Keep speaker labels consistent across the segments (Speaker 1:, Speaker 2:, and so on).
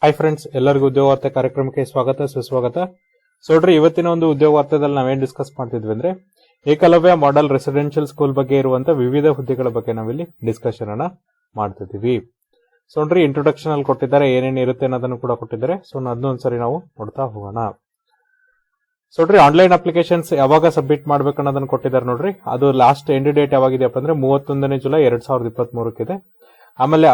Speaker 1: Hi friends, ಎಲ್ಲರಿಗೂ ಉದ್ಯೋಗ ವಾರ್ತೆ ಕಾರ್ಯಕ್ರಮಕ್ಕೆ ಸ್ವಾಗತ ಸುಸ್ವಾಗತ. ನೋಡ್ರಿ, ಇವತ್ತಿನ ಒಂದು ಉದ್ಯೋಗ ವಾರ್ತೆದಲ್ಲಿ ನಾವೇನ್ ಡಿಸ್ಕಸ್ ಮಾಡ್ತಿದ್ವಿ ಅಂದ್ರೆ ಏಕಲವ್ಯ ಮಾಡೆಲ್ ರೆಸಿಡೆನ್ಷಿಯಲ್ ಸ್ಕೂಲ್ ಬಗ್ಗೆ ಇರುವಂತ ವಿವಿಧ ಹುದ್ದೆಗಳ ಬಗ್ಗೆ ನಾವಿಲ್ಲಿ ಡಿಸ್ಕಷನ್ ಅನ್ನ ಮಾಡ್ತಿದೀವಿ. ನೋಡ್ರಿ, ಇಂಟ್ರೊಡಕ್ಷನ್ ಅಲ್ಲಿ ಕೊಟ್ಟಿದ್ದಾರೆ, ಏನೇನು ಇರುತ್ತೆ ಅನ್ನೋದನ್ನು ಕೂಡ ಕೊಟ್ಟಿದ್ದಾರೆ. ಅದನ್ನೊಂದ್ಸರಿ ನಾವು ನೋಡ್ತಾ ಹೋಗೋಣ. ನೋಡ್ರಿ, ಆನ್ಲೈನ್ ಅಪ್ಲಿಕೇಶನ್ಸ್ ಯಾವಾಗ ಸಬ್ಮಿಟ್ ಮಾಡ್ಬೇಕು ಅನ್ನೋದನ್ನ ಕೊಟ್ಟಿದ್ದಾರೆ. ನೋಡ್ರಿ, ಅದು ಲಾಸ್ಟ್ ಎಂಡ್ ಡೇಟ್ ಯಾವಾಗಿದೆಯಪ್ಪ ಅಂದ್ರೆ 31 ಜುಲೈ 2023 ಇದೆ. ಆಮೇಲೆ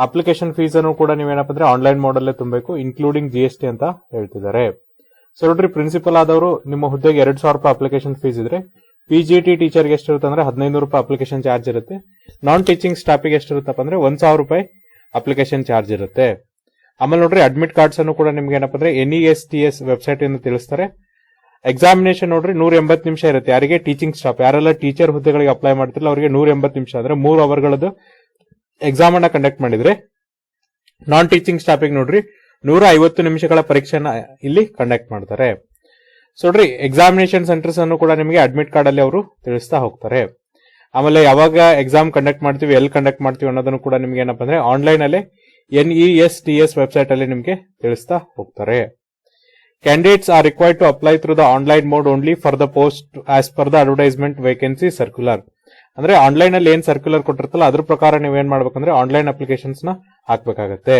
Speaker 1: ಅಪ್ಲಿಕೇಶನ್ ಫೀಸ್ ಅನ್ನು ಕೂಡ ನೀವೇನಪ್ಪ ಅಂದ್ರೆ ಆನ್ಲೈನ್ ಮಾಡಲ್ಲೇ ತುಂಬಬೇಕು, ಇನ್ಕ್ಲೂಡಿಂಗ್ GST ಅಂತ ಹೇಳ್ತಿದ್ದಾರೆ. ನೋಡ್ರಿ, ಪ್ರಿನ್ಸಿಪಲ್ ಆದವರು ನಿಮ್ಮ ಹುದ್ದೆಗೆ 2,000 ರೂಪಾಯಿ ಅಪ್ಲಿಕೇಶನ್ ಫೀಸ್ ಇದ್ರೆ, PGT ಟೀಚರ್ಗೆ ಎಷ್ಟಿರುತ್ತೆ ಅಂದ್ರೆ 1,500 ರೂಪಾಯಿ ಅಪ್ಲಿಕೇಶನ್ ಚಾರ್ಜ್ ಇರುತ್ತೆ. ನಾನ್ ಟೀಚಿಂಗ್ ಸ್ಟಾಫಿಗೆ ಎಷ್ಟಿರುತ್ತಪ್ಪ ಅಂದ್ರೆ 1,000 ರೂಪಾಯಿ ಅಪ್ಲಿಕೇಶನ್ ಚಾರ್ಜ್ ಇರುತ್ತೆ. ಆಮೇಲೆ ನೋಡ್ರಿ, ಅಡ್ಮಿಟ್ ಕಾರ್ಡ್ಸ್ ಅನ್ನು ಕೂಡ ನಿಮ್ಗೆ ಏನಪ್ಪ ಅಂದ್ರೆ NESTS ವೆಬ್ಸೈಟ್ ಇಂದ ತಿಳಿಸ್ತಾರೆ. ಎಕ್ಸಾಮಿನೇಷನ್ ನೋಡ್ರಿ 180 ನಿಮಿಷ ಇರುತ್ತೆ. ಯಾರಿಗೆ ಟೀಚಿಂಗ್ ಸ್ಟಾಫ್, ಯಾರೆಲ್ಲ ಟೀಚರ್ ಹುದ್ದೆಗಳಿಗೆ ಅಪ್ಲೈ ಮಾಡ್ತಿರಲ್ಲ ಅವರಿಗೆ 180 ನಿಮಿಷ ಅಂದ್ರೆ 3 ಅವರ್ಗಳದ್ದು ಎಕ್ಸಾಮ್ ಅನ್ನ ಕಂಡಕ್ಟ್ ಮಾಡಿದ್ರೆ, ನಾನ್ ಟೀಚಿಂಗ್ ಸ್ಟಾಫಿಗೆ ನೋಡ್ರಿ 150 ನಿಮಿಷಗಳ ಪರೀಕ್ಷೆನ ಇಲ್ಲಿ ಕಂಡಕ್ಟ್ ಮಾಡ್ತಾರೆ. ನೋಡ್ರಿ, ಎಕ್ಸಾಮಿನೇಷನ್ ಸೆಂಟರ್ಸ್ ಅನ್ನು ಕೂಡ ನಿಮಗೆ ಅಡ್ಮಿಟ್ ಕಾರ್ಡ್ ಅಲ್ಲಿ ಅವರು ತಿಳಿಸ್ತಾ ಹೋಗ್ತಾರೆ. ಆಮೇಲೆ ಯಾವಾಗ ಎಕ್ಸಾಮ್ ಕಂಡಕ್ಟ್ ಮಾಡ್ತೀವಿ, ಎಲ್ಲಿ ಕಂಡಕ್ಟ್ ಮಾಡ್ತೀವಿ ಅನ್ನೋದನ್ನು ಕೂಡ ನಿಮ್ಗೆ ಏನಪ್ಪ ಅಂದ್ರೆ ಆನ್ಲೈನ್ ಅಲ್ಲಿ NESTS ವೆಬ್ಸೈಟ್ ಅಲ್ಲಿ ನಿಮ್ಗೆ ತಿಳಿಸ್ತಾ ಹೋಗ್ತಾರೆ. Candidates are required to apply through the online mode only for the post as per the advertisement vacancy circular. ಅಂದ್ರೆ ಆನ್ಲೈನ್ ಅಲ್ಲಿ ಏನ್ ಸರ್ಕ್ಯುಲರ್ ಕೊಟ್ಟಿರ್ತಲ್ಲ ಅದ್ರ ಪ್ರಕಾರ ನೀವೇನ್ ಮಾಡ್ಬೇಕಂದ್ರೆ ಆನ್ಲೈನ್ ಅಪ್ಲಿಕೇಶನ್ಸ್ ನ ಹಾಕ್ಬೇಕಾಗತ್ತೆ.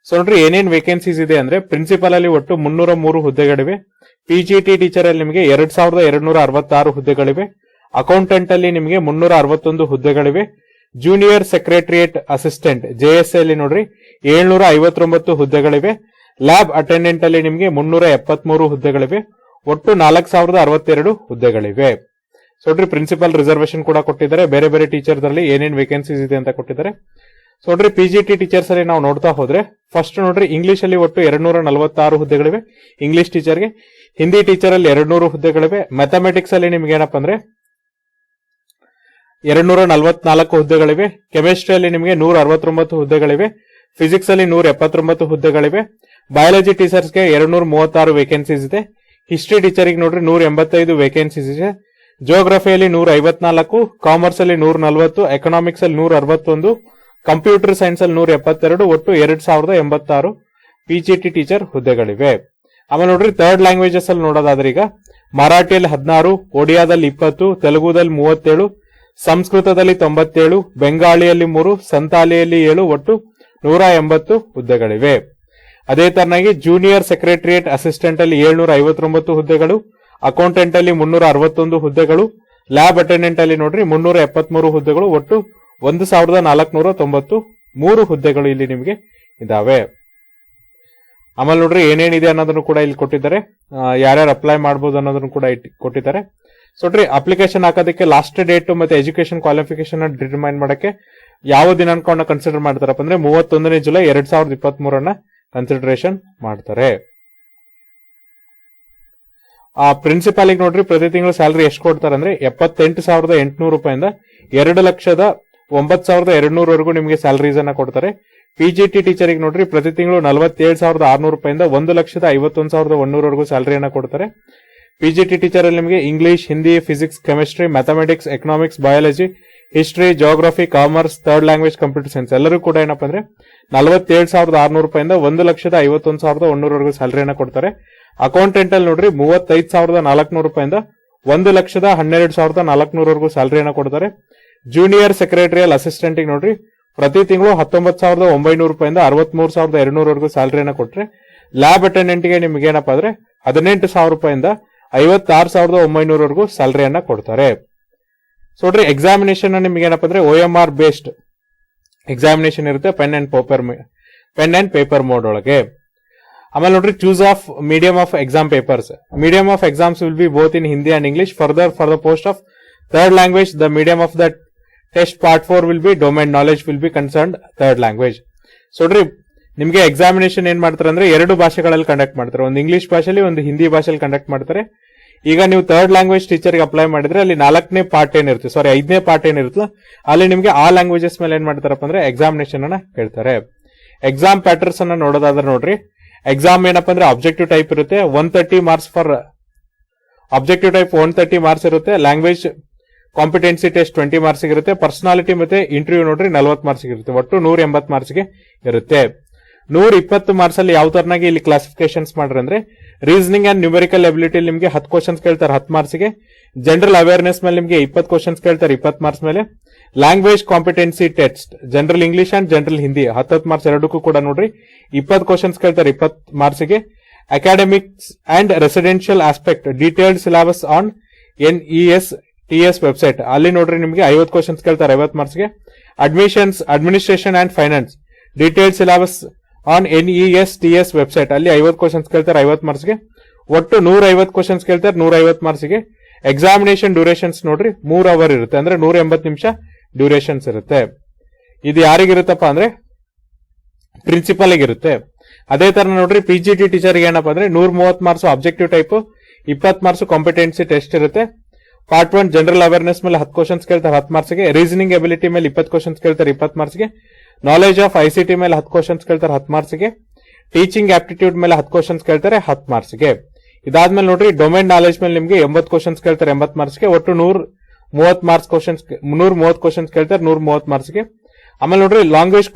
Speaker 1: ನೋಡ್ರಿ, ಏನೇನ್ ವೇಕೆನ್ಸೀಸ್ ಇದೆ ಅಂದ್ರೆ ಪ್ರಿನ್ಸಿಪಲ್ ಅಲ್ಲಿ ಒಟ್ಟು 303 ಹುದ್ದೆಗಳಿವೆ. PGT ಟೀಚರ್ ಅಲ್ಲಿ ನಿಮಗೆ 2,266 ಹುದ್ದೆಗಳಿವೆ. ಅಕೌಂಟೆಂಟ್ ಅಲ್ಲಿ ನಿಮಗೆ 361 ಹುದ್ದೆಗಳಿವೆ. ಜೂನಿಯರ್ ಸೆಕ್ರೆಟರಿಯೇಟ್ ಅಸಿಸ್ಟೆಂಟ್ JSA ಅಲ್ಲಿ ನೋಡ್ರಿ 759 ಹುದ್ದೆಗಳಿವೆ. ಲ್ಯಾಬ್ ಅಟೆಂಡೆಂಟ್ ಅಲ್ಲಿ ನಿಮಗೆ 373 ಹುದ್ದೆಗಳಿವೆ. ಒಟ್ಟು 4,062 ಹುದ್ದೆಗಳಿವೆ. ನೋಡ್ರಿ, ಪ್ರಿನ್ಸಿಪಲ್ ರಿಸರ್ವೇಶನ್ ಕೂಡ ಕೊಟ್ಟಿದ್ದಾರೆ. ಬೇರೆ ಬೇರೆ ಟೀಚರ್ಸ್ ಅಲ್ಲಿ ಏನೇನ್ ವೇಕೆನ್ಸೀಸ್ ಇದೆ ಅಂತ ಕೊಟ್ಟಿದ್ದಾರೆ. ನೋಡ್ರಿ, PGT ಟೀಚರ್ಸ್ ಅಲ್ಲಿ ನಾವು ನೋಡ್ತಾ ಹೋದ್ರೆ ಫಸ್ಟ್ ನೋಡ್ರಿ, ಇಂಗ್ಲಿಷ್ ಅಲ್ಲಿ ಒಟ್ಟು 246 ಹುದ್ದೆಗಳಿವೆ ಇಂಗ್ಲಿಷ್ ಟೀಚರ್ಗೆ. ಹಿಂದಿ ಟೀಚರ್ ಅಲ್ಲಿ 200 ಹುದ್ದೆಗಳಿವೆ. ಮ್ಯಾಥಮೆಟಿಕ್ಸ್ ಅಲ್ಲಿ ನಿಮ್ಗೆ ಏನಪ್ಪಾ ಅಂದ್ರೆ 244 ಹುದ್ದೆಗಳಿವೆ. ಕೆಮಿಸ್ಟ್ರಿಯಲ್ಲಿ ನಿಮಗೆ 169 ಹುದ್ದೆಗಳಿವೆ. ಫಿಸಿಕ್ಸ್ ಅಲ್ಲಿ 179 ಹುದ್ದೆಗಳಿವೆ. ಬಯಾಲಜಿ ಟೀಚರ್ಸ್ಗೆ 236 ವೇಕೆನ್ಸೀಸ್ ಇದೆ. ಹಿಸ್ಟ್ರಿ ಟೀಚರ್ಗೆ ನೋಡ್ರಿ 185 ವೇಕೆನ್ಸೀಸ್ ಇದೆ. ಜಿಯೋಗ್ರಫಿಯಲ್ಲಿ 154, ಕಾಮರ್ಸ್ ಅಲ್ಲಿ 140, ಎಕನಾಮಿಕ್ಸ್ ಅಲ್ಲಿ 161, ಕಂಪ್ಯೂಟರ್ ಸೈನ್ಸ್ ಅಲ್ಲಿ 172, ಒಟ್ಟು 2,086 PGT ಟೀಚರ್ ಹುದ್ದೆಗಳಿವೆ. ಆಮೇಲೆ ನೋಡ್ರಿ, ಥರ್ಡ್ ಲ್ಯಾಂಗ್ವೇಜಸ್ ಅಲ್ಲಿ ನೋಡೋದಾದ್ರೆ ಈಗ ಮರಾಠಿಯಲ್ಲಿ 16, ಒಡಿಯಾದಲ್ಲಿ 20, ತೆಲುಗುದಲ್ಲಿ 37, ಸಂಸ್ಕೃತದಲ್ಲಿ 97, ಬೆಂಗಾಳಿಯಲ್ಲಿ 3, ಸಂತಾಲಿಯಲ್ಲಿ 7, ಒಟ್ಟು 180 ಹುದ್ದೆಗಳಿವೆ. ಅದೇ ತರನಾಗಿ ಜೂನಿಯರ್ ಸೆಕ್ರೆಟರಿಯೇಟ್ ಅಸಿಸ್ಟೆಂಟ್ ಅಲ್ಲಿ 759 ಹುದ್ದೆಗಳು. ಅಕೌಂಟೆಂಟ್ ಅಲ್ಲಿ 361 ಹುದ್ದೆಗಳು. ಲ್ಯಾಬ್ ಅಟೆಂಡೆಂಟ್ ಅಲ್ಲಿ ನೋಡ್ರಿ 373 ಹುದ್ದೆಗಳು. ಒಟ್ಟು 1,493 ಹುದ್ದೆಗಳು ಇಲ್ಲಿ ನಿಮಗೆ ಇದಾವೆ. ಆಮೇಲೆ ನೋಡ್ರಿ, ಏನೇನಿದೆ ಅನ್ನೋದನ್ನು ಕೂಡ ಇಲ್ಲಿ ಕೊಟ್ಟಿದ್ದಾರೆ. ಯಾರ್ಯಾರು ಅಪ್ಲೈ ಮಾಡಬಹುದು ಅನ್ನೋದನ್ನು ಕೂಡ ಕೊಟ್ಟಿದ್ದಾರೆ. ನೋಡ್ರಿ, ಅಪ್ಲಿಕೇಶನ್ ಹಾಕೋದಕ್ಕೆ ಲಾಸ್ಟ್ ಡೇಟ್ ಮತ್ತೆ ಎಜುಕೇಶನ್ ಕ್ವಾಲಿಫಿಕೇಶನ್ ಡಿಟರ್ಮೈನ್ ಮಾಡಕ್ಕೆ ಯಾವ ದಿನಾಂಕವನ್ನ ಕನ್ಸಿಡರ್ ಮಾಡ್ತಾರಪ್ಪ ಅಂದ್ರೆ 31 ಜುಲೈ 2023 ಕನ್ಸಿಡರೇಷನ್ ಮಾಡ್ತಾರೆ. ಆ ಪ್ರಿನ್ಸಿಪಾಲ್ ನೋಡ್ರಿ ಪ್ರತಿ ತಿಂಗಳು ಸ್ಯಾಲರಿ ಎಷ್ಟು ಕೊಡ್ತಾರೆ ಅಂದ್ರೆ 78,800 ರೂಪಾಯಿಂದ 2,09,200 ವರೆಗೂ ನಿಮಗೆ ಸ್ಯಾಲರೀಸ್ ಅನ್ನ ಕೊಡ್ತಾರೆ. PGT ಟೀಚರ್ಗೆ ನೋಡ್ರಿ ಪ್ರತಿ ತಿಂಗಳು 47,600 ರೂಪಾಯಿಂದ 1,51,100 ವರೆಗೂ ಸ್ಯಾಲರಿಯನ್ನ ಕೊಡ್ತಾರೆ. PGT ಟೀಚರ್ ಅಲ್ಲಿ ನಿಮಗೆ English, Hindi, physics, chemistry, mathematics, economics, biology, history, geography, commerce, third language, computer science ಎಲ್ಲರೂ ಕೂಡ ಏನಪ್ಪಾ ಅಂದ್ರೆ 47,600 ರೂಪಾಯಿಂದ 1,51,100 ವರೆಗೂ ಸ್ಯಾಲರಿಯನ್ನ ಕೊಡ್ತಾರೆ. ಅಕೌಂಟೆಂಟ್ ಅಲ್ಲಿ ನೋಡ್ರಿ 35,400 ರೂಪಾಯಿಂದ 1,12,400 ವರೆಗೂ ಸ್ಯಾಲರಿಯನ್ನ ಕೊಡ್ತಾರೆ. ಜೂನಿಯರ್ ಸೆಕ್ರೆಟರಿಯಲ್ ಅಸಿಸ್ಟೆಂಟ್ ನೋಡ್ರಿ ಪ್ರತಿ ತಿಂಗಳು 19,900 ರೂಪಾಯಿಂದ 63,200 ವರೆಗೂ ಸ್ಯಾಲರಿಯನ್ನ ಕೊಟ್ರೆ, ಲ್ಯಾಬ್ ಅಟೆಂಡೆಂಟ್ ಗೆ ನಿಮ್ಗೆ ಏನಪ್ಪಾ ಅಂದ್ರೆ 18,000 ರೂಪಾಯಿಂದ 56,900 ವರೆಗೂ ಸ್ಯಾಲರಿಯನ್ನ ಕೊಡ್ತಾರೆ. ನೋಡ್ರಿ, ಎಕ್ಸಾಮಿನೇಷನ್ ನಿಮ್ಗೆ ಏನಪ್ಪಾ ಅಂದ್ರೆ OMR ಬೇಸ್ಡ್ ಎಕ್ಸಾಮಿನೇಷನ್ ಇರುತ್ತೆ, ಪೆನ್ ಅಂಡ್ ಪೇಪರ್ ಮೋಡ್ ಒಳಗೆ. ಆಮೇಲೆ ನೋಡ್ರಿ, choose of medium of exam papers. Medium of exams will be both in Hindi and English. Further for the post of third language, the medium of the test part 4 will be domain knowledge will be concerned third language. ನೋಡ್ರಿ, ನಿಮ್ಗೆ examination ಏನ್ ಮಾಡ್ತಾರೆ ಅಂದ್ರೆ 2 ಭಾಷೆಗಳಲ್ಲಿ conduct ಮಾಡ್ತಾರೆ. ಒಂದು English ಭಾಷೆಯಲ್ಲಿ, ಒಂದು ಹಿಂದಿ ಭಾಷೆಯಲ್ಲಿ ಕಂಡಕ್ಟ್ ಮಾಡ್ತಾರೆ. ಈಗ ನೀವು ಥರ್ಡ್ ಲ್ಯಾಂಗ್ವೇಜ್ ಟೀಚರ್ಗೆ ಅಪ್ಲೈ ಮಾಡಿದ್ರೆ ಅಲ್ಲಿ 4ನೇ ಪಾರ್ಟ್ ಏನಿರುತ್ತೆ, 5ನೇ ಪಾರ್ಟ್ ಏನಿರುತ್ತಲ್ಲ ಅಲ್ಲಿ ನಿಮ್ಗೆ ಆ ಲ್ಯಾಂಗ್ವೇಜಸ್ ಮೇಲೆ ಏನ್ ಮಾಡ್ತಾರಪ್ಪ ಅಂದ್ರೆ ಎಕ್ಸಾಮಿನೇಷನ್ ಅನ್ನ ಹೇಳ್ತಾರೆ. ಎಕ್ಸಾಮ್ ಪ್ಯಾಟರ್ನ್ಸ್ ಅನ್ನ ನೋಡೋದಾದ್ರೆ ನೋಡ್ರಿ, ಎಕ್ಸಾಮ್ ಏನಪ್ಪಾ ಅಂದ್ರೆ ಆಬ್ಜೆಕ್ಟಿವ್ ಟೈಪ್ ಇರುತ್ತೆ. 130 marks for objective type 130 marks ಇರುತ್ತೆ. ಲ್ಯಾಂಗ್ವೇಜ್ ಕಾಂಪಿಟೆನ್ಸಿ ಟೆಸ್ಟ್ 20 ಮಾರ್ಕ್ಸ್ ಇರುತ್ತೆ. ಪರ್ಸನಾಲಿಟಿ ಮತ್ತೆ ಇಂಟರ್ವ್ಯೂ ನೋಡ್ರಿ 40 ಮಾರ್ಕ್ಸ್ ಇರುತ್ತೆ. ಒಟ್ಟು 180 ಮಾರ್ಕ್ಸ್ ಇರುತ್ತೆ. 120 ಮಾರ್ಕ್ಸ್ ಅಲ್ಲಿ ಯಾವ ತರನಾಗಿ ಇಲ್ಲಿ ಕ್ಲಾಸಿಫಿಕೇಶನ್ಸ್ ಮಾಡ್ರಿ ಅಂದ್ರೆ ರೀಸನಿಂಗ್ ಅಂಡ್ ನ್ಯೂಮೆರಿಕಲ್ ಎಬಿಲಿಟಿ ನಿಮಗೆ 10 ಕ್ವಶನ್ಸ್ ಕೇಳ್ತಾರೆ 10 ಮಾರ್ಕ್ಸ್ ಗೆ. ಜನರಲ್ ಅವೇರ್ನೆಸ್ ಮೇಲೆ ನಿಮಗೆ 20 ಕ್ವಶನ್ಸ್ ಕೇಳ್ತಾರೆ 20 ಮಾರ್ಕ್ಸ್ ಮೇಲೆ. Language competency test general English and general Hindi 10 marks ಎರಡಕ್ಕೂ ಕೂಡ ನೋಡ್ರಿ 20 ಕ್ವಶನ್ಸ್ ಕೇಳ್ತಾರೆ 20 ಮಾರ್ಕ್ಸ್ ಗೆ. Academics and residential aspect detailed syllabus on NESTS website ಅಲ್ಲಿ ನೋಡ್ರಿ ನಿಮಗೆ 50 ಕ್ವಶನ್ಸ್ ಕೇಳ್ತಾರೆ 50 ಮಾರ್ಕ್ಸ್ ಗೆ. Admissions administration and finance detailed syllabus on NESTS website ಅಲ್ಲಿ 50 ಕ್ವಶನ್ಸ್ ಕೇಳ್ತಾರೆ 50 ಮಾರ್ಕ್ಸ್ ಗೆ. ಒಟ್ಟು 150 ಕ್ವಶನ್ಸ್ ಕೇಳ್ತಾರೆ 150 ಮಾರ್ಕ್ಸ್ ಗೆ. ಎಕ್ಸಾಮಿನೇಷನ್ ಡ್ಯೂರೇಷನ್ಸ್ ನೋಡ್ರಿ 3 ಅವರ್ ಇರುತ್ತೆ, ಅಂದ್ರೆ 180 ನಿಮಿಷ ಡ್ಯೂರೇಷನ್ಸ್ ಇರುತ್ತೆ. ಇದು ಯಾರಿಗಿರುತ್ತಪ್ಪ ಅಂದ್ರೆ ಪ್ರಿನ್ಸಿಪಲ್ ಇರುತ್ತೆ. ಅದೇ ತರ ನೋಡ್ರಿ PGT ಟೀಚರ್ ಏನಪ್ಪಾ ಅಂದ್ರೆ 130 marks objective type, 20 marks competency test ಇರುತ್ತೆ. ಪಾರ್ಟ್ 1 ಜನರಲ್ ಅವೇರ್ನೆಸ್ ಮೇಲೆ 10 ಕ್ವಶನ್ಸ್ ಕೇಳ್ತಾರೆ 10 ಮಾರ್ಕ್ಸ್ ಗೆ. ರೀಸನಿಂಗ್ ಎಬಿಲಿಟಿ ಮೇಲೆ 20 ಕ್ವಶನ್ಸ್ ಕೇಳ್ತಾರೆ 20 ಮಾರ್ಕ್ಸ್ ಗೆ. ನಾಲೆಜ್ ಆಫ್ ICT ಮೇಲೆ 10 ಕ್ವಶನ್ಸ್ ಕೇಳ್ತಾರೆ 10 ಮಾರ್ಕ್ಸ್ ಗೆ. ಟೀಚಿಂಗ್ ಆಪ್ಟಿಟ್ಯೂಡ್ ಮೇಲೆ 10 ಕ್ವಶನ್ಸ್ ಕೇಳ್ತಾರೆ 10 ಮಾರ್ಕ್ಸ್ ಗೆ. ಇದಾದ್ಮೇಲೆ ನೋಡ್ರಿ ಡೊಮೈನ್ ನಾಲೆಜ್ ಮೇಲೆ ನಿಮಗೆ 80 ಕ್ವಶನ್ಸ್ ಕೇಳ್ತಾರೆ 80 ಮಾರ್ಕ್ಸ್ ಗೆ. ಒಟ್ಟು 130 ಮಾರ್ಕ್ಸ್ ಕ್ವಶನ್ಸ್ 130 ಕ್ವಶನ್ಸ್ ಕೇಳ್ತಾರೆ 130 ಮಾರ್ಕ್ಸ್ ಗೆ. ಆಮೇಲೆ ನೋಡ್ರಿ ಲ್ಯಾಂಗ್ವೇಜ್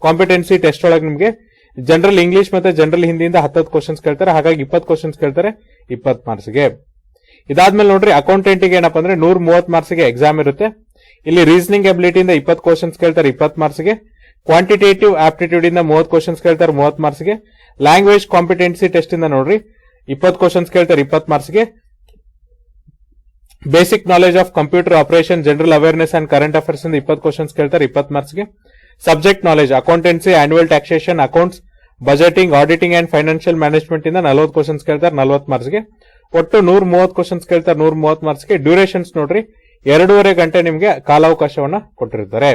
Speaker 1: ಕಾಂಪಿಟೆನ್ಸಿ ಟೆಸ್ಟ್ ಒಳಗೆ ನಿಮಗೆ ಜನರಲ್ ಇಂಗ್ಲಿಷ್ ಮತ್ತೆ ಜನರಲ್ ಹಿಂದಿಯಿಂದ 10 ಕ್ವಶನ್ಸ್ ಕೇಳ್ತಾರೆ, ಹಾಗಾಗಿ 20 ಕ್ವಶನ್ಸ್ ಕೇಳ್ತಾರೆ 20 ಮಾರ್ಕ್ಸ್ ಗೆ. ಇದಾದ್ಮೇಲೆ ನೋಡ್ರಿ ಅಕೌಂಟೆಂಟ್ ಗೆ ಏನಪ್ಪಾ ಅಂದ್ರೆ 130 ಮಾರ್ಕ್ಸ್ ಗೆ ಎಕ್ಸಾಮ್ ಇರುತ್ತೆ. ಇಲ್ಲಿ ರೀಸನಿಂಗ್ ಎಬಿಲಿಟಿಯಿಂದ 20 ಕ್ವಶನ್ಸ್ ಕೇಳ್ತಾರೆ 20 ಮಾರ್ಕ್ಸ್ ಗೆ. ಕ್ವಾಂಟಿಟೇಟಿವ್ ಆಪ್ಟಿಟ್ಯೂಡ್ ಇಂದ 30 ಕ್ವಶನ್ಸ್ ಕೇಳ್ತಾರೆ 30 ಮಾರ್ಕ್ಸ್ ಗೆ. ಲ್ಯಾಂಗ್ವೇಜ್ ಕಾಂಪಿಟೆನ್ಸಿ ಟೆಸ್ಟ್ ಇಂದ ನೋಡ್ರಿ 20 ಕ್ವಶನ್ಸ್ ಕೇಳ್ತಾರೆ 20 ಮಾರ್ಕ್ಸ್ ಗೆ. Basic knowledge of computer operation general awareness and current affairs ಇಂದ 20 ಕ್ವಶನ್ಸ್ ಕೇಳ್ತಾರೆ 20 ಮಾರ್ಕ್ಸ್ ಗೆ. Subject knowledge accountancy annual taxation accounts budgeting auditing and financial management ಇಂದ 40 ಕ್ವಶನ್ಸ್ ಕೇಳ್ತಾರೆ 40 ಮಾರ್ಕ್ಸ್ ಗೆ. ಒಟ್ಟು 130 ಕ್ವಶನ್ಸ್ ಕೇಳ್ತಾರೆ 130 ಮಾರ್ಕ್ಸ್ ಗೆ. ಡ್ಯೂರೇಷನ್ಸ್ ನೋಡ್ರಿ 2.5 ಗಂಟೆ ನಿಮಗೆ ಕಾಲಾವಕಾಶವನ್ನ ಕೊಟ್ಟಿರ್ತಾರೆ.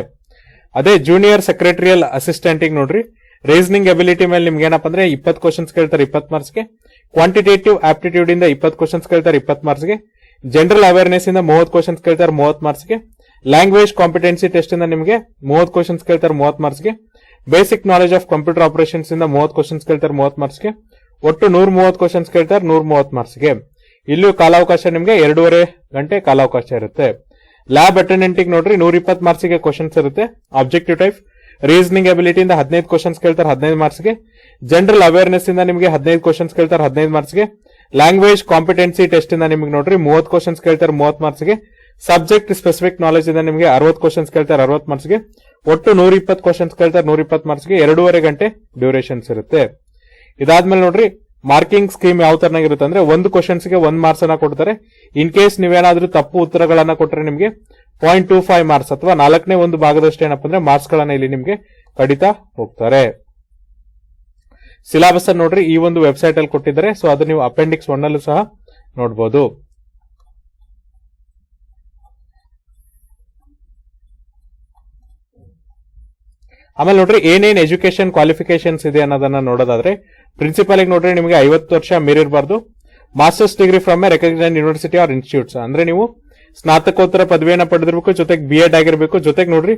Speaker 1: ಅದೇ ಜೂನಿಯರ್ ಸೆಕ್ರೆಟರಿಯಲ್ ಅಸಿಸ್ಟೆಂಟ್ ನೋಡ್ರಿ ರೀಸನಿಂಗ್ ಎಬಿಲಿಟಿ ಮೇಲೆ ನಿಮ್ಗೆ ಏನಪ್ಪ ಅಂದ್ರೆ 20 ಕ್ವಶನ್ಸ್ ಕೇಳ್ತಾರೆ 20 ಮಾರ್ಕ್ಸ್ ಗೆ. ಕ್ವಾಂಟಿಟೇಟಿವ್ ಆಪ್ಟಿಟ್ಯೂಡ್ ಇಂದ 20 ಕ್ವಶನ್ಸ್ ಕೇಳ್ತಾರೆ 20 ಮಾರ್ಕ್ಸ್ ಗೆ. ಜನರಲ್ ಅವೇರ್ನೆಸ್ ಇಂದ 30 ಕ್ವಶನ್ಸ್ ಕೇಳ್ತಾರೆ 30 ಮಾರ್ಕ್ಸ್ ಗೆ. ಲ್ಯಾಂಗ್ವೇಜ್ ಕಾಂಪಿಟೆನ್ಸಿ ಟೆಸ್ಟ್ ಇಂದ ನಿಮಗೆ 30 ಕ್ವಶನ್ಸ್ ಕೇಳ್ತಾರೆ 30 ಮಾರ್ಕ್ಸ್ ಗೆ. Basic knowledge of computer operations ಇಂದ 30 ಕ್ವಶನ್ಸ್ ಕೇಳ್ತಾರೆ 30 ಮಾರ್ಕ್ಸ್ ಗೆ. ಒಟ್ಟು 130 ಕ್ವಶನ್ಸ್ ಕೇಳ್ತಾರೆ 130 ಮಾರ್ಕ್ಸ್ ಗೆ. ಇಲ್ಲೂ ಕಾಲಾವಕಾಶ ನಿಮಗೆ 2.5 ಗಂಟೆ ಕಾಲಾವಕಾಶ ಇರುತ್ತೆ. ಲ್ಯಾಬ್ ಅಟೆಂಡೆಂಟ್ ನೋಡ್ರಿ 120 ಮಾರ್ಕ್ಸ್ ಗೆ ಕ್ವಶನ್ಸ್ ಇರುತ್ತೆ ಆಬ್ಜೆಕ್ಟಿವ್ ಟೈಪ್. ರೀಸನಿಂಗ್ ಎಬಿಲಿಟಿ ಇಂದ 15 ಕ್ವಶನ್ಸ್ ಕೇಳ್ತಾರೆ 15 ಮಾರ್ಕ್ಸ್ ಗೆ. ಜನರಲ್ ಅವೇರ್ನೆಸ್ ಇಂದ ನಿಮಗೆ 15 ಕ್ವಶನ್ಸ್ ಕೇಳ್ತಾರೆ 15 ಮಾರ್ಕ್ಸ್ ಗೆ. ಲ್ಯಾಂಗ್ವೇಜ್ ಕಾಂಪಿಟೆನ್ಸಿ ಟೆಸ್ಟ್ ಇಂದ ನಿಮಗೆ ನೋಡ್ರಿ 30 ಕ್ವಶನ್ಸ್ ಕೇಳ್ತಾರೆ 30 ಮಾರ್ಕ್ಸ್ ಗೆ. ಸಬ್ಜೆಕ್ಟ್ ಸ್ಪೆಸಿಫಿಕ್ ನಾಲೆಜ್ ಇಂದ ನಿಮಗೆ 60 ಕ್ವಶನ್ಸ್ ಕೇಳ್ತಾರೆ 60 ಮಾರ್ಕ್ಸ್ ಗೆ. ಒಟ್ಟು 120 ಕ್ವಶನ್ಸ್ ಕೇಳ್ತಾರೆ 120 ಮಾರ್ಕ್ಸ್ ಗೆ. 2.5 ಗಂಟೆ ಡ್ಯೂರೇಷನ್ಸ್ ಇರುತ್ತೆ. ಇದಾದ್ಮೇಲೆ ನೋಡ್ರಿ ಮಾರ್ಕಿಂಗ್ ಸ್ಕೀಮ್ ಯಾವ ತರನಾಗಿರುತ್ತೆ ಅಂದ್ರೆ 1 ಕ್ವಶನ್ಸ್ ಗೆ 1 ಮಾರ್ಕ್ಸ್ ಅನ್ನ ಕೊಡ್ತಾರೆ. ಇನ್ ಕೇಸ್ ನೀವೇನಾದ್ರೂ ತಪ್ಪು ಉತ್ತರಗಳನ್ನ ಕೊಟ್ಟರೆ ನಿಮಗೆ 0.25 ಮಾರ್ಕ್ಸ್ ಅಥವಾ 4ನೇ 1 ಭಾಗದಷ್ಟು ಏನಪ್ಪ ಅಂದ್ರೆ ಮಾರ್ಕ್ಸ್ ಗಳನ್ನ ಇಲ್ಲಿ ನಿಮಗೆ ಕಡಿತಾ ಹೋಗ್ತಾರೆ. ಸಿಲೆಬಸ್ ಅನ್ನು ನೋಡ್ರಿ ಈ ಒಂದು ವೆಬ್ಸೈಟ್ ಅಲ್ಲಿ ಕೊಟ್ಟಿದ್ದಾರೆ. ಸೊ ಅದು ನೀವು ಅಪೆಂಡಿಕ್ಸ್ 1 ಅಲ್ಲೂ ಸಹ ನೋಡಬಹುದು. ಆಮೇಲೆ ನೋಡ್ರಿ ಏನೇನ್ ಎಜುಕೇಶನ್ ಕ್ವಾಲಿಫಿಕೇಶನ್ಸ್ ಇದೆ ಅನ್ನೋದನ್ನ ನೋಡೋದಾದ್ರೆ ಪ್ರಿನ್ಸಿಪಲ್ ನೋಡ್ರಿ ನಿಮಗೆ 50 ವರ್ಷ ಮೀರಿರಬಾರ್ದು. Masters degree from a recognised university or institutes ಅಂದ್ರೆ ನೀವು ಸ್ನಾತಕೋತ್ತರ ಪದವಿಯನ್ನ ಪಡೆದಿರಬೇಕು, ಜೊತೆಗೆ BEd ಆಗಿರಬೇಕು. ಜೊತೆಗೆ ನೋಡ್ರಿ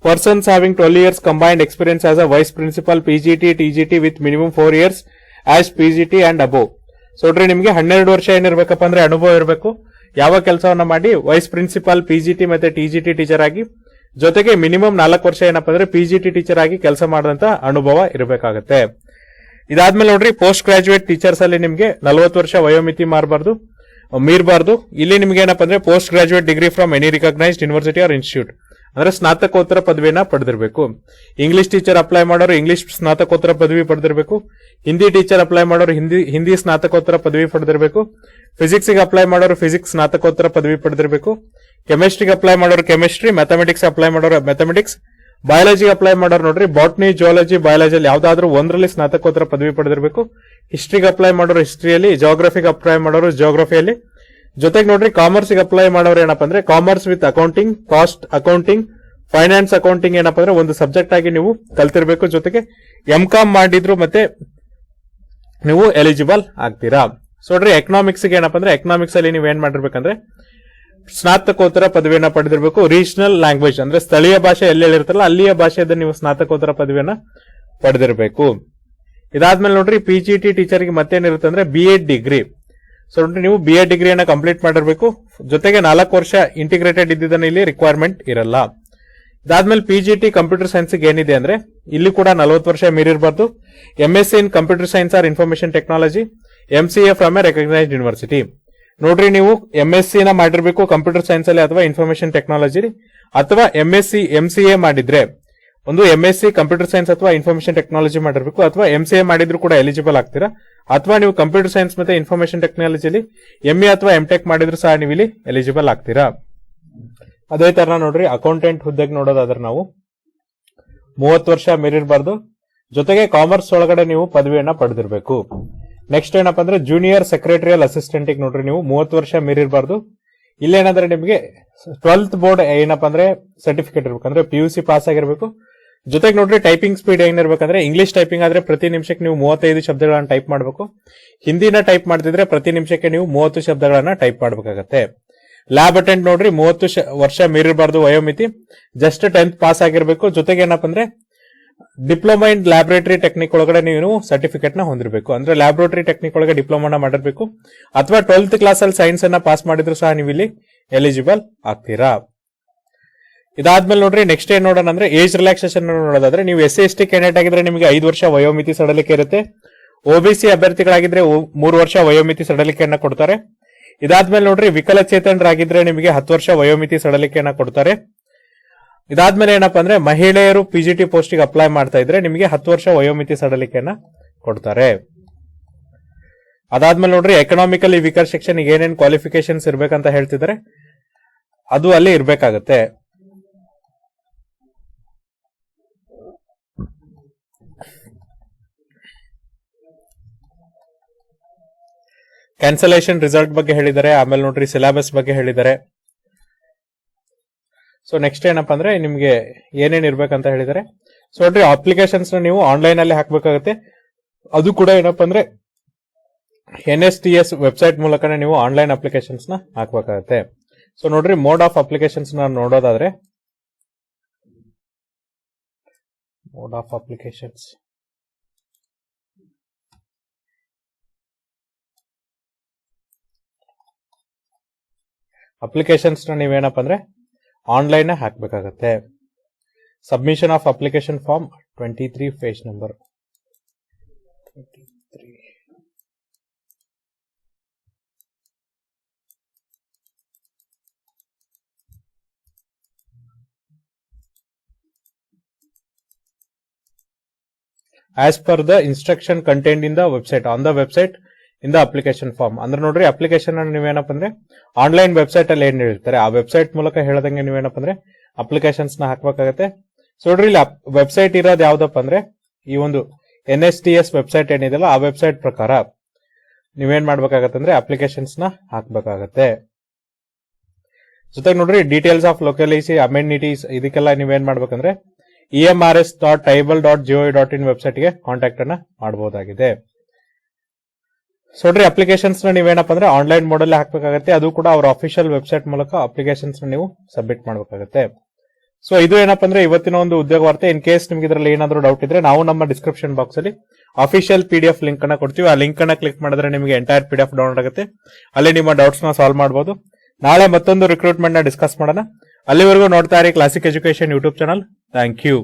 Speaker 1: persons having 12 years combined experience as a vice principal PGT TGT with minimum 4 years as PGT and above. So ನೋಡ್ರಿ ನಿಮಗೆ 12 ವರ್ಷ ಏನಿರ್ಬೇಕಪ್ಪ ಅಂದ್ರೆ ಅನುಭವ ಇರಬೇಕು. ಯಾವ ಕೆಲಸವನ್ನ ಮಾಡಿ ವೈಸ್ ಪ್ರಿನ್ಸಿಪಲ್ PGT ಮತ್ತೆ TGT ಟೀಚರ್ ಆಗಿ, ಜೊತೆಗೆ ಮಿನಿಮಮ್ 4 ವರ್ಷ ಏನಪ್ಪ ಅಂದ್ರೆ PGT ಟೀಚರ್ ಆಗಿ ಕೆಲಸ ಮಾಡಿದಂತ ಅನುಭವ ಇರಬೇಕಾಗುತ್ತೆ. ಇದಾದ್ಮೇಲೆ ನೋಡ್ರಿ ಪೋಸ್ಟ್ ಗ್ರಾಜುಯೇಟ್ ಟೀಚರ್ಸ್ ಅಲ್ಲಿ ನಿಮಗೆ 40 ವರ್ಷ ವಯೋಮಿತಿ ಮೀರಬಾರ್ದು. ಇಲ್ಲಿ ನಿಮ್ಗೆ ಏನಪ್ಪ ಅಂದ್ರೆ post graduate degree from any recognised university or institute ಅಂದ್ರೆ ಸ್ನಾತಕೋತ್ತರ ಪದವಿಯನ್ನ ಪಡೆದಿರಬೇಕು. ಇಂಗ್ಲಿಷ್ ಟೀಚರ್ ಅಪ್ಲೈ ಮಾಡೋರು ಇಂಗ್ಲಿಷ್ ಸ್ನಾತಕೋತ್ತರ ಪದವಿ ಪಡೆದಿರಬೇಕು. ಹಿಂದಿ ಟೀಚರ್ ಅಪ್ಲೈ ಮಾಡೋರು ಹಿಂದಿ ಸ್ನಾತಕೋತ್ತರ ಪದವಿ ಪಡೆದಿರಬೇಕು. ಫಿಸಿಕ್ಸ್ ಗೆ ಅಪ್ಲೈ ಮಾಡೋರು ಫಿಸಿಕ್ಸ್ ಸ್ನಾತಕೋತ್ತರ ಪದವಿ ಪಡೆದಿರಬೇಕು. ಕೆಮಿಸ್ಟ್ರಿಗೆ ಅಪ್ಲೈ ಮಾಡೋರು ಕೆಮಿಸ್ಟ್ರಿ, ಮ್ಯಾಥಮೆಟಿಕ್ಸ್ ಅಪ್ಲೈ ಮಾಡೋರು ಮ್ಯಾಥಮೆಟಿಕ್ಸ್, ಬಯಾಲಜಿಗೆ ಅಪ್ಲೈ ಮಾಡೋರು ನೋಡ್ರಿ ಬಾಟ್ನಿ, ಜಿಯಾಲಜಿ, ಬಯಾಲಜಿಯಲ್ಲಿ ಯಾವ್ದಾದ್ರು ಒಂದರಲ್ಲಿ ಸ್ನಾತಕೋತ್ತರ ಪದವಿ ಪಡೆದಿರಬೇಕು. ಹಿಸ್ಟ್ರಿಗೆ ಅಪ್ಲೈ ಮಾಡೋರು ಹಿಸ್ಟ್ರಿಯಲ್ಲಿ, ಜಿಯೋಗ್ರಫಿಗೆ ಅಪ್ಲೈ ಮಾಡೋರು ಜಿಯೋಗ್ರಫಿಯಲ್ಲಿ. ಜೊತೆಗೆ ನೋಡ್ರಿ ಕಾಮರ್ಸ್ ಗೆ ಅಪ್ಲೈ ಮಾಡೋರು ಏನಪ್ಪ ಅಂದ್ರೆ commerce with accounting, cost accounting, finance accounting ಏನಪ್ಪ ಅಂದ್ರೆ ಒಂದು ಸಬ್ಜೆಕ್ಟ್ ಆಗಿ ನೀವು ಕಲ್ತಿರ್ಬೇಕು. ಜೊತೆಗೆ MCOM ಮಾಡಿದ್ರು ಮತ್ತೆ ನೀವು ಎಲಿಜಿಬಲ್ ಆಗ್ತೀರಾ. ಸೊ ನೋಡ್ರಿ ಎಕನಾಮಿಕ್ಸ್ ಗೆ ಏನಪ್ಪ ಅಂದ್ರೆ ಎಕನಾಮಿಕ್ಸ್ ಅಲ್ಲಿ ನೀವು ಏನ್ ಮಾಡಿರ್ಬೇಕಂದ್ರೆ ಸ್ನಾತಕೋತ್ತರ ಪದವಿಯನ್ನ ಪಡೆದಿರಬೇಕು. ರೀಜನಲ್ ಲ್ಯಾಂಗ್ವೇಜ್ ಅಂದ್ರೆ ಸ್ಥಳೀಯ ಭಾಷೆ ಎಲ್ಲಿ ಹೇಳಿರ್ತಾರಲ್ಲ ಅಲ್ಲಿಯ ಭಾಷೆಯಿಂದ ನೀವು ಸ್ನಾತಕೋತ್ತರ ಪದವಿಯನ್ನ ಪಡೆದಿರಬೇಕು. ಇದಾದ್ಮೇಲೆ ನೋಡ್ರಿ PGT ಟೀಚರ್ಗೆ ಮತ್ತೇನಿರುತ್ತೆ ಅಂದ್ರೆ BEd ಡಿಗ್ರಿ. ಸೊ ನೋಡ್ರಿ ನೀವು BA ಡಿಗ್ರಿಯನ್ನ ಕಂಪ್ಲೀಟ್ ಮಾಡಿರ್ಬೇಕು, ಜೊತೆಗೆ 4 ವರ್ಷ ಇಂಟಿಗ್ರೇಟೆಡ್ ಇದ್ದಿದ್ದನ್ನ ಇಲ್ಲಿ ರಿಕ್ವೈರ್ಮೆಂಟ್ ಇರಲ್ಲ. ಇದಾದ್ಮೇಲೆ PGT ಕಂಪ್ಯೂಟರ್ ಸೈನ್ಸ್ ಏನಿದೆ ಅಂದ್ರೆ ಇಲ್ಲಿ ಕೂಡ 40 ವರ್ಷ ಮೀರಿರಬಾರ್ದು. MSc in computer science or information technology, MCA from a recognised university. ನೋಡ್ರಿ ನೀವು MSc ನ ಮಾಡಿರ್ಬೇಕು ಕಂಪ್ಯೂಟರ್ ಸೈನ್ಸ್ ಅಲ್ಲಿ ಅಥವಾ ಇನ್ಫಾರ್ಮೇಶನ್ ಟೆಕ್ನಾಲಜಿ, ಅಥವಾ MSc MCA ಮಾಡಿದ್ರೆ ಒಂದು MSc ಕಂಪ್ಯೂಟರ್ ಸೈನ್ಸ್ ಅಥವಾ ಇನ್ಫಾರ್ಮೇಶನ್ ಟೆಕ್ನಾಲಜಿ ಮಾಡಿರ್ಬೇಕು, ಅಥವಾ MCA ಮಾಡಿದ್ರು ಕೂಡ ಎಲಿಜಿಬಲ್ ಆಗ್ತೀರಾ. ಅಥವಾ ನೀವು ಕಂಪ್ಯೂಟರ್ ಸೈನ್ಸ್ ಮತ್ತೆ ಇನ್ಫಾರ್ಮೇಶನ್ ಟೆಕ್ನಾಲಜಿಲಿ MA ಅಥವಾ MTech ಮಾಡಿದ್ರು ಸಹ ನೀವು ಇಲ್ಲಿ ಎಲಿಜಿಬಲ್ ಆಗ್ತೀರಾ. ಅದೇ ತರ ನೋಡ್ರಿ ಅಕೌಂಟೆಂಟ್ ಹುದ್ದೆಗೆ ನೋಡೋದಾದ್ರೆ ನಾವು 30 ವರ್ಷ ಮೀರಿರಬಾರ್ದು, ಜೊತೆಗೆ ಕಾಮರ್ಸ್ ಒಳಗಡೆ ನೀವು ಪದವಿಯನ್ನ ಪಡೆದಿರಬೇಕು. ನೆಕ್ಸ್ಟ್ ಏನಪ್ಪಾ ಅಂದ್ರೆ ಜೂನಿಯರ್ ಸೆಕ್ರೆಟರಿಯಲ್ ಅಸಿಸ್ಟೆಂಟ್ ನೋಡ್ರಿ ನೀವು 30 ವರ್ಷ ಮೀರಿರಬಾರ್ದು. ಇಲ್ಲೇನಂದ್ರೆ ನಿಮಗೆ 12th ಬೋರ್ಡ್ ಏನಪ್ಪಾ ಅಂದ್ರೆ ಸರ್ಟಿಫಿಕೇಟ್ ಇರ್ಬೇಕಂದ್ರೆ PUC ಪಾಸ್ ಆಗಿರ್ಬೇಕು. ಜೊತೆಗೆ ನೋಡ್ರಿ ಟೈಪಿಂಗ್ ಸ್ಪೀಡ್ ಏನಿರ್ಬೇಕಂದ್ರೆ ಇಂಗ್ಲಿಷ್ ಟೈಪಿಂಗ್ ಆದ್ರೆ ಪ್ರತಿ ನಿಮಿಷಕ್ಕೆ ನೀವು 35 ಶಬ್ದಗಳನ್ನ ಟೈಪ್ ಮಾಡಬೇಕು. ಹಿಂದಿನ ಟೈಪ್ ಮಾಡ್ತಿದ್ರೆ ಪ್ರತಿ ನಿಮಿಷಕ್ಕೆ ನೀವು 30 ಶಬ್ದಗಳನ್ನ ಟೈಪ್ ಮಾಡಬೇಕಾಗತ್ತೆ. ಲ್ಯಾಬ್ ಅಟೆಂಡ್ ನೋಡ್ರಿ 30 ವರ್ಷ ಮೀರಿರಬಾರ್ದು ವಯೋಮಿತಿ, ಜಸ್ಟ್ 10th ಪಾಸ್ ಆಗಿರ್ಬೇಕು. ಜೊತೆಗೆ ಏನಪ್ಪಾ ಅಂದ್ರೆ ಡಿಪ್ಲೊಮಾ ಇನ್ ಲ್ಯಾಬೊರೇಟರಿ ಟೆಕ್ನಿಕ್ ಒಳಗಡೆ ನೀವು ಸರ್ಟಿಫಿಕೇಟ್ ನ ಹೊಂದಿರಬೇಕು. ಅಂದ್ರೆ ಲ್ಯಾಬೊರೇಟರಿ ಟೆಕ್ನಿಕ್ ಒಳಗೆ ಡಿಪ್ಲೊಮಾನ ಮಾಡಿರ್ಬೇಕು, ಅಥವಾ 12th ಕ್ಲಾಸ್ ಅಲ್ಲಿ ಸೈನ್ಸ್ ಅನ್ನ ಪಾಸ್ ಮಾಡಿದ್ರು ಸಹ ನೀವು ಇಲ್ಲಿ ಎಲಿಜಿಬಲ್ ಆಗ್ತೀರಾ. ಇದಾದ್ಮೇಲೆ ನೋಡ್ರಿ ನೆಕ್ಸ್ಟ್ ಏನ್ ನೋಡೋಣ ಅಂದ್ರೆ ಏಜ್ ರಿಲ್ಯಾಕ್ಸೇಷನ್ ನೋಡೋದಾದ್ರೆ ನೀವು SC/ST ಕ್ಯಾಂಡಿಡೇಟ್ ಆಗಿದ್ರೆ ನಿಮಗೆ 5 ವರ್ಷ ವಯೋಮಿತಿ ಸಡಲಿಕೆ ಇರುತ್ತೆ. OBC ಅಭ್ಯರ್ಥಿಗಳಾಗಿದ್ರೆ 3 ವರ್ಷ ವಯೋಮಿತಿ ಸಡಲಿಕೆಯನ್ನ ಕೊಡ್ತಾರೆ. ಇದಾದ್ಮೇಲೆ ನೋಡ್ರಿ ವಿಕಲಚೇತನರಾಗಿದ್ರೆ ನಿಮಗೆ 10 ವರ್ಷ ವಯೋಮಿತಿ ಸಡಲಿಕೆಯನ್ನ ಕೊಡ್ತಾರೆ. ಇದಾದ್ಮೇಲೆ ಏನಪ್ಪಾ ಅಂದ್ರೆ ಮಹಿಳೆಯರು PGT ಪೋಸ್ಟ್ ಗೆ ಅಪ್ಲೈ ಮಾಡ್ತಾ ಇದ್ರೆ ನಿಮಗೆ 10 ವರ್ಷ ವಯೋಮಿತಿ ಸಡಲಿಕೆಯನ್ನ ಕೊಡ್ತಾರೆ. ಅದಾದ್ಮೇಲೆ ನೋಡ್ರಿ ಎಕನಾಮಿಕಲಿ ವೀಕರ್ ಸೆಕ್ಷನ್ ಏನೇನ್ ಕ್ವಾಲಿಫಿಕೇಶನ್ಸ್ ಇರ್ಬೇಕಂತ ಹೇಳ್ತಿದ್ದಾರೆ ಅದು ಅಲ್ಲಿ ಇರ್ಬೇಕಾಗತ್ತೆ. ಕ್ಯಾನ್ಸಲೇಷನ್ ರಿಸಲ್ಟ್ ಬಗ್ಗೆ ಹೇಳಿದ್ದಾರೆ. ಆಮೇಲೆ ನೋಡ್ರಿ ಸಿಲೆಬಸ್ ಬಗ್ಗೆ ಹೇಳಿದ್ದಾರೆ. ಸೊ ನೆಕ್ಸ್ಟ್ ಏನಪ್ಪಾ ಅಂದ್ರೆ ನಿಮ್ಗೆ ಏನೇನ್ ಇರ್ಬೇಕಂತ ಹೇಳಿದ್ದಾರೆ. ಸೊ ನೋಡ್ರಿ ಅಪ್ಲಿಕೇಶನ್ಸ್ ನೀವು ಆನ್ಲೈನ್ ಅಲ್ಲಿ ಹಾಕ್ಬೇಕಾಗತ್ತೆ. ಅದು ಕೂಡ ಏನಪ್ಪಾ ಅಂದ್ರೆ NSTS ವೆಬ್ಸೈಟ್ ಮೂಲಕನೇ ನೀವು ಆನ್ಲೈನ್ ಅಪ್ಲಿಕೇಶನ್ಸ್ ನ ಹಾಕ್ಬೇಕಾಗತ್ತೆ. ಸೊ ನೋಡ್ರಿ ಮೋಡ್ ಆಫ್ ಅಪ್ಲಿಕೇಶನ್ಸ್ ನೋಡೋದಾದ್ರೆ ಮೋಡ್ ಆಫ್ ಅಪ್ಲಿಕೇಶನ್ಸ್ ನೀವೇನಪ್ಪ ಅಂದ್ರೆ ಆನ್ಲೈನ್ ಹಾಕ್ಬೇಕಾಗತ್ತೆ. Submission of application form 23 page number 23. As per the instruction contained in the website, on the website in the application form. ಅಂದ್ರೆ ನೋಡ್ರಿ application ಅನ್ನು ನೀವೇನಪ್ಪ ಅಂದ್ರೆ ಆನ್ಲೈನ್ ವೆಬ್ಸೈಟ್ ಅಲ್ಲಿ ಏನ್ ಹೇಳ್ತಾರೆ ಆ ವೆಬ್ಸೈಟ್ ಮೂಲಕ ಹೇಳದಂಗೆ ನೀವೇನಪ್ಪ ಅಂದ್ರೆ ಅಪ್ಲಿಕೇಶನ್ಸ್ ನ ಹಾಕ್ಬೇಕಾಗತ್ತೆ. ಸೊ ನೋಡ್ರಿ ಇಲ್ಲಿ ವೆಬ್ಸೈಟ್ ಇರೋದು ಯಾವ್ದಪ್ಪ ಅಂದ್ರೆ ಈ ಒಂದು NSTS ವೆಬ್ಸೈಟ್ ಏನಿದೆಲ್ಲ ಆ ವೆಬ್ಸೈಟ್ ಪ್ರಕಾರ ನೀವೇನ್ ಮಾಡ್ಬೇಕಾಗತ್ತೆ ಅಂದ್ರೆ ಅಪ್ಲಿಕೇಶನ್ಸ್ ನ ಹಾಕ್ಬೇಕಾಗತ್ತೆ. ಜೊತೆಗೆ ನೋಡ್ರಿ ಡೀಟೇಲ್ಸ್ ಆಫ್ ಲೊಕ್ಯಾಲಿಟಿ ಅಮೆನಿಟೀಸ್ ಇದಕ್ಕೆಲ್ಲ ನೀವೇನ್ ಮಾಡ್ಬೇಕಂದ್ರೆ emrs.tribal.gov.in ವೆಬ್ಸೈಟ್ ಗೆ ಕಾಂಟ್ಯಾಕ್ಟ್ ಅನ್ನ ಮಾಡಬಹುದಾಗಿದೆ. ಸೊ ನೋಡ್ರಿ ಅಪ್ಲಿಕೇಶನ್ಸ್ ನೀವೇನಪ್ಪ ಅಂದ್ರೆ ಆನ್ಲೈನ್ ಮೋಡಲ್ಲಿ ಹಾಕ್ಬೇಕಾಗತ್ತೆ. ಅದು ಕೂಡ ಅವರ ಅಫಿಷಿಯಲ್ ವೆಬ್ಸೈಟ್ ಮೂಲಕ ಅಪ್ಲಿಕೇಶನ್ಸ್ ನೀವು ಸಬ್ಮಿಟ್ ಮಾಡಬೇಕಾಗತ್ತೆ. ಸೊ ಇದು ಏನಪ್ಪ ಅಂದ್ರೆ ಇವತ್ತಿನ ಒಂದು ಉದ್ಯೋಗ ವಾರ್ತೆ. ಇನ್ ಕೇಸ್ ನಿಮ್ಗೆ ಇದರಲ್ಲಿ ಏನಾದರೂ ಡೌಟ್ ಇದ್ರೆ ನಾವು ನಮ್ಮ ಡಿಸ್ಕ್ರಿಪ್ಷನ್ ಬಾಕ್ಸ್ ಅಲ್ಲಿ ಅಫಿಷಿಯಲ್ PDF ಲಿಂಕ್ ಅನ್ನ ಕೊಡ್ತೀವಿ. ಆ ಲಿಂಕ್ ಅನ್ನ ಕ್ಲಿಕ್ ಮಾಡಿದ್ರೆ ನಿಮಗೆ ಎಂಟೈರ್ PDF ಡೌನ್ಲೋಡ್ ಆಗುತ್ತೆ. ಅಲ್ಲಿ ನಿಮ್ಮ ಡೌಟ್ಸ್ ನ ಸಾಲ್ವ್ ಮಾಡಬಹುದು. ನಾಳೆ ಮತ್ತೊಂದು ರಿಕ್ರೂಟ್ಮೆಂಟ್ ನ ಡಿಸ್ಕಸ್ ಮಾಡೋಣ. ಅಲ್ಲಿವರೆಗೂ ನೋಡ್ತಾ ಇರಿ classic education YouTube channel. Thank you.